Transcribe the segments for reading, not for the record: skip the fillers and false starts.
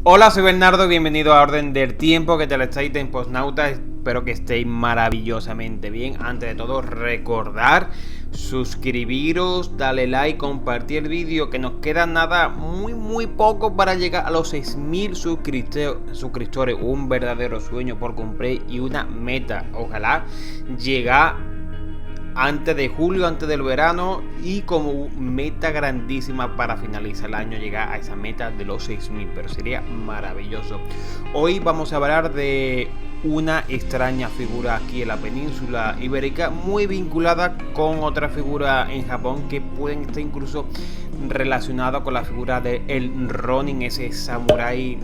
Hola, soy Bernardo, bienvenido a Orden del Tiempo, ¿qué tal estáis, Temposnautas? Espero que estéis maravillosamente bien. Antes de todo, recordar, suscribiros, darle like, compartir el vídeo, que nos queda nada, muy poco para llegar a los 6.000 suscriptores. Un verdadero sueño por cumplir y una meta. Ojalá llegar antes de julio, antes del verano, y como meta grandísima para finalizar el año llegar a esa meta de los 6.000, pero sería maravilloso. Hoy vamos a hablar de una extraña figura aquí en la península ibérica, muy vinculada con otra figura en Japón que pueden estar incluso relacionada con la figura de el Ronin, ese samurái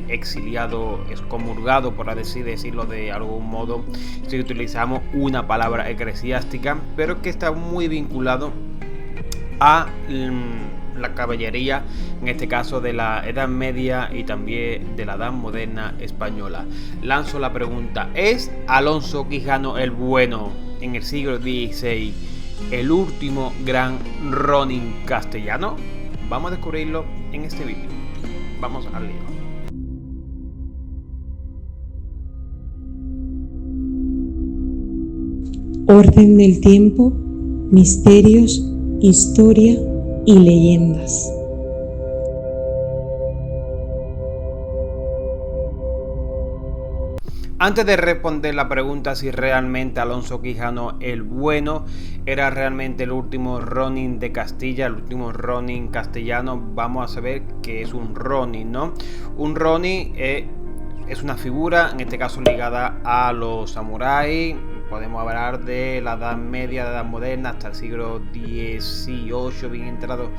exiliado, excomulgado, por así decirlo de algún modo, si utilizamos una palabra eclesiástica, pero que está muy vinculado a la caballería, en este caso de la Edad Media y también de la Edad Moderna española. Lanzo la pregunta: ¿es Alonso Quijano el Bueno en el siglo XVI el último gran Ronin castellano? Vamos a descubrirlo en este vídeo. Vamos al lío. Orden del tiempo, misterios, historia y leyendas. Antes de responder la pregunta si realmente Alonso Quijano el Bueno era realmente el último Ronin de Castilla, el último Ronin castellano, vamos a saber qué es un Ronin, ¿no? Un Ronin es una figura, en este caso ligada a los samuráis. Podemos hablar de la Edad Media, de la Edad Moderna, hasta el siglo XVIII, bien entrado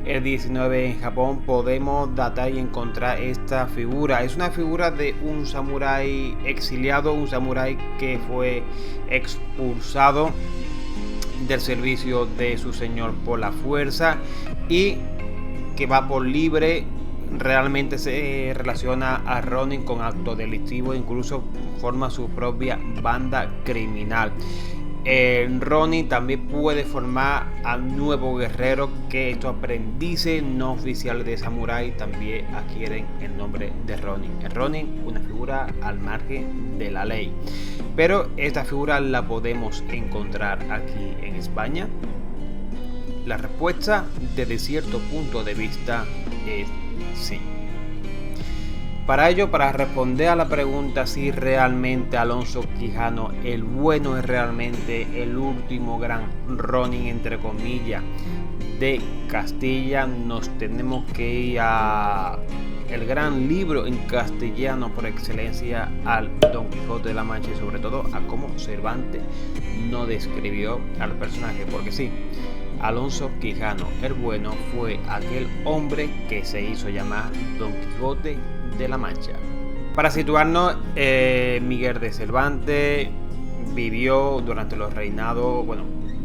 el XIX en Japón. Podemos datar y encontrar esta figura. Es una figura de un samurái exiliado, un samurái que fue expulsado del servicio de su señor por la fuerza y que va por libre. Realmente se relaciona a Ronin con actos delictivos, incluso forma su propia banda criminal. El Ronin también puede formar a nuevos guerreros, que estos aprendices no oficiales de samurái también adquieren el nombre de Ronin. El Ronin, una figura al margen de la ley, pero esta figura la podemos encontrar aquí en España. La respuesta, desde cierto punto de vista, es sí. Para ello, para responder a la pregunta si realmente Alonso Quijano el Bueno es realmente el último gran Ronin, entre comillas, de Castilla, nos tenemos que ir a el gran libro en castellano por excelencia, al Don Quijote de la Mancha, y sobre todo a cómo Cervantes no describió al personaje, porque sí, Alonso Quijano el Bueno fue aquel hombre que se hizo llamar Don Quijote de la Mancha. Para situarnos, Miguel de Cervantes vivió durante los reinados,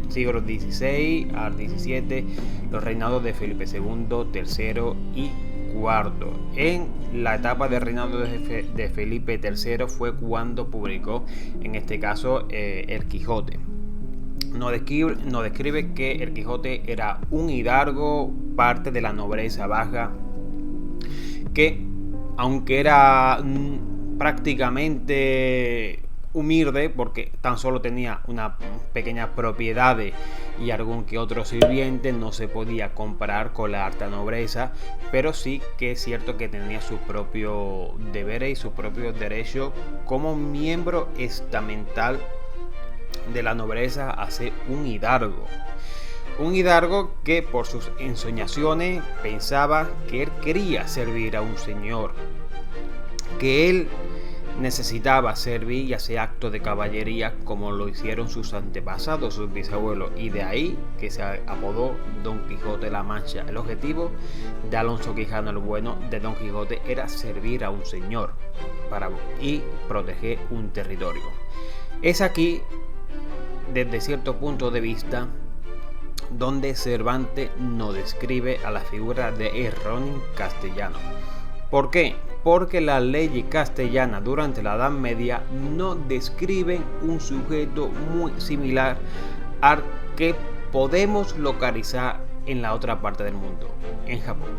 siglos XVI al XVII, los reinados de Felipe II, III y IV. En la etapa de reinado de Felipe III fue cuando publicó, en este caso, el Quijote. Nos describe que el Quijote era un hidalgo, parte de la nobleza baja, que aunque era prácticamente humilde, porque tan solo tenía unas pequeñas propiedades y algún que otro sirviente, no se podía comparar con la alta nobleza, pero sí que es cierto que tenía sus propios deberes y sus propios derechos como miembro estamental de la nobleza a ser un hidalgo. Un hidalgo que por sus ensoñaciones pensaba que él quería servir a un señor, que él necesitaba servir y hacer actos de caballería como lo hicieron sus antepasados, sus bisabuelos, y de ahí que se apodó Don Quijote de la Mancha. El objetivo de Alonso Quijano el Bueno, de Don Quijote, era servir a un señor y proteger un territorio. Es aquí, desde cierto punto de vista, donde Cervantes nos describe a la figura de el Ronin castellano. ¿Por qué? Porque las leyes castellanas durante la Edad Media no describen un sujeto muy similar al que podemos localizar en la otra parte del mundo, en Japón.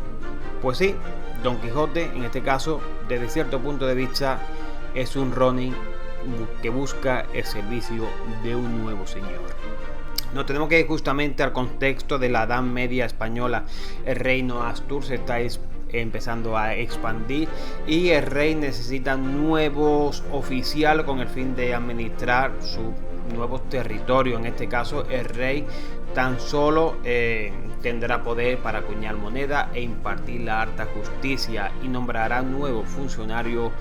Pues sí, Don Quijote, en este caso, desde cierto punto de vista, es un ronin que busca el servicio de un nuevo señor. Nos tenemos que ir justamente al contexto de la Edad Media española. El reino Astur se está empezando a expandir y el rey necesita nuevos oficiales con el fin de administrar sus nuevos territorios. En este caso, el rey tan solo tendrá poder para acuñar moneda e impartir la alta justicia, y nombrará nuevos funcionarios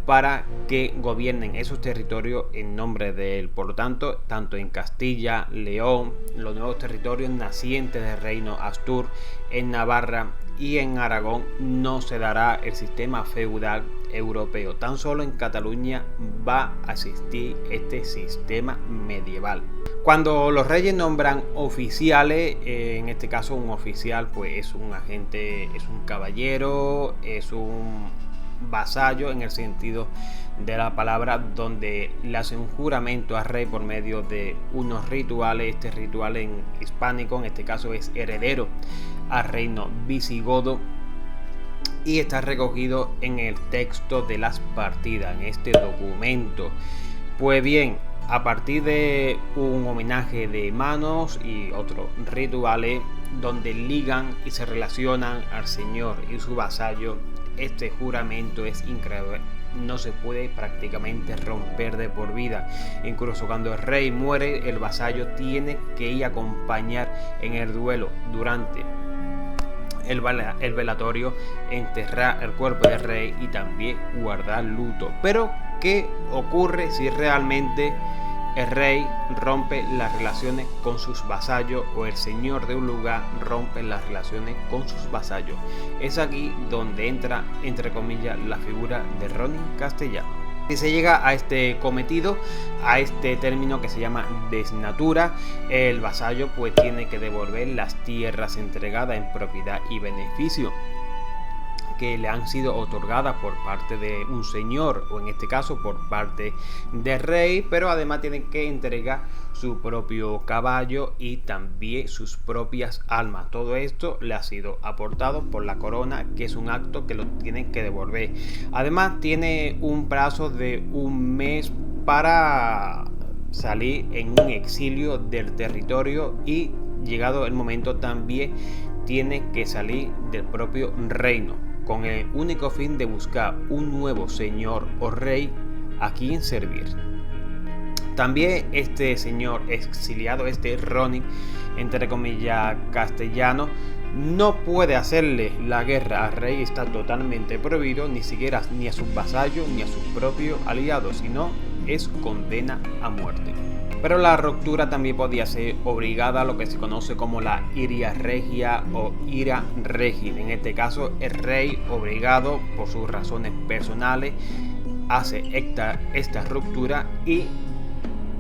para que gobiernen esos territorios en nombre de él. Por lo tanto, tanto en Castilla, León, los nuevos territorios nacientes del reino Astur, en Navarra y en Aragón, no se dará el sistema feudal europeo. Tan solo en Cataluña va a existir este sistema medieval. Cuando los reyes nombran oficiales, en este caso un oficial pues es un agente, es un caballero, es un vasallo en el sentido de la palabra, donde le hacen un juramento al rey por medio de unos rituales. Este ritual en hispánico, en este caso, es heredero al reino visigodo y está recogido en el texto de las partidas, en este documento. Pues bien, a partir de un homenaje de manos y otros rituales donde ligan y se relacionan al señor y su vasallo, este juramento es increíble, no se puede prácticamente romper de por vida. Incluso cuando el rey muere, el vasallo tiene que ir a acompañar en el duelo durante el velatorio, enterrar el cuerpo del rey y también guardar luto. Pero ¿qué ocurre si realmente el rey rompe las relaciones con sus vasallos, o el señor de un lugar rompe las relaciones con sus vasallos? Es aquí donde entra, entre comillas, la figura de ronin castellano. Si se llega a este cometido, a este término que se llama desnatura, el vasallo pues tiene que devolver las tierras entregadas en propiedad y beneficio que le han sido otorgadas por parte de un señor, o en este caso por parte del rey, pero además tienen que entregar su propio caballo y también sus propias almas. Todo esto le ha sido aportado por la corona, que es un acto que lo tienen que devolver. Además tiene un plazo de un mes para salir en un exilio del territorio, y llegado el momento también tiene que salir del propio reino, con el único fin de buscar un nuevo señor o rey a quien servir. También este señor exiliado, este ronin, entre comillas, castellano, no puede hacerle la guerra al rey, está totalmente prohibido, ni siquiera ni a sus vasallos ni a sus propios aliados, sino es condena a muerte. Pero la ruptura también podía ser obligada, lo que se conoce como la iria regia o ira regis. En este caso, el rey, obligado por sus razones personales, hace esta ruptura, y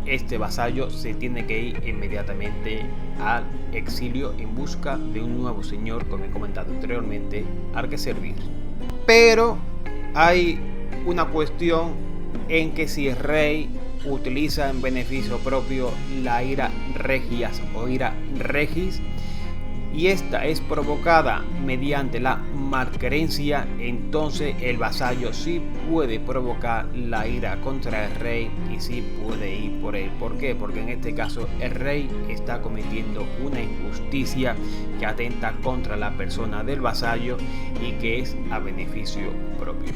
este vasallo se tiene que ir inmediatamente al exilio en busca de un nuevo señor, como he comentado anteriormente, al que servir. Pero hay una cuestión en que si el rey utiliza en beneficio propio la ira regias o ira regis, y esta es provocada mediante la malquerencia, entonces el vasallo sí puede provocar la ira contra el rey y sí puede ir por él. ¿Por qué? Porque en este caso el rey está cometiendo una injusticia que atenta contra la persona del vasallo y que es a beneficio propio.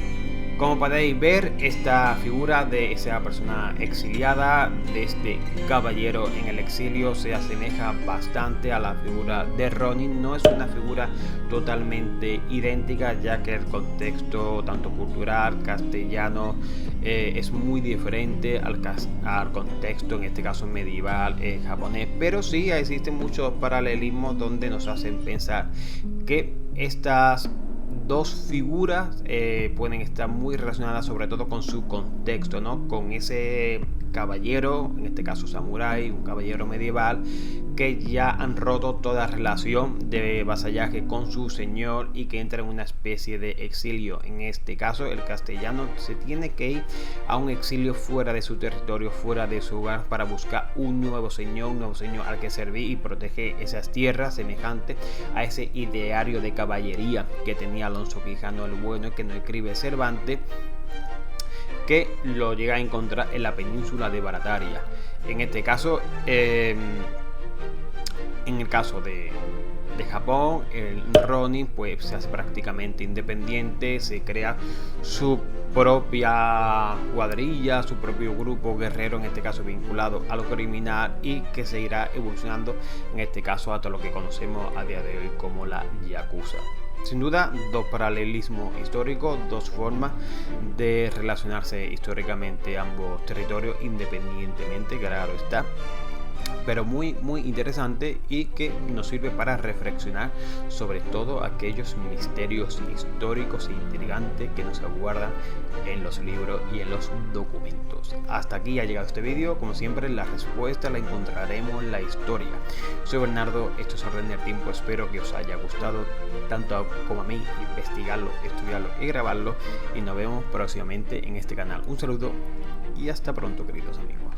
Como podéis ver, esta figura de esa persona exiliada, de este caballero en el exilio, se asemeja bastante a la figura de ronin. No es una figura totalmente idéntica, ya que el contexto tanto cultural castellano es muy diferente al contexto, en este caso medieval, japonés. Pero sí existen muchos paralelismos donde nos hacen pensar que estas dos figuras pueden estar muy relacionadas, sobre todo con su contexto, ¿no? Con ese caballero, en este caso samurái, un caballero medieval, que ya han roto toda relación de vasallaje con su señor y que entra en una especie de exilio. En este caso, el castellano se tiene que ir a un exilio fuera de su territorio, fuera de su hogar, para buscar un nuevo señor al que servir y proteger esas tierras, semejante a ese ideario de caballería que tenía Alonso Quijano el Bueno, que no escribe Cervantes, que lo llega a encontrar en la península de Barataria. En este caso, en el caso de Japón, el Ronin pues se hace prácticamente independiente, se crea su propia cuadrilla, su propio grupo guerrero, en este caso vinculado a lo criminal, y que se irá evolucionando, en este caso, hasta lo que conocemos a día de hoy como la Yakuza. Sin duda, dos paralelismos históricos, dos formas de relacionarse históricamente ambos territorios, independientemente, claro está, pero muy interesante, y que nos sirve para reflexionar sobre todo aquellos misterios históricos e intrigantes que nos aguardan en los libros y en los documentos. Hasta aquí ha llegado este vídeo. Como siempre, la respuesta la encontraremos en la historia. Soy Bernardo, esto es Orden del Tiempo. Espero que os haya gustado tanto como a mí investigarlo, estudiarlo y grabarlo, y nos vemos próximamente en este canal. Un saludo y hasta pronto, queridos amigos.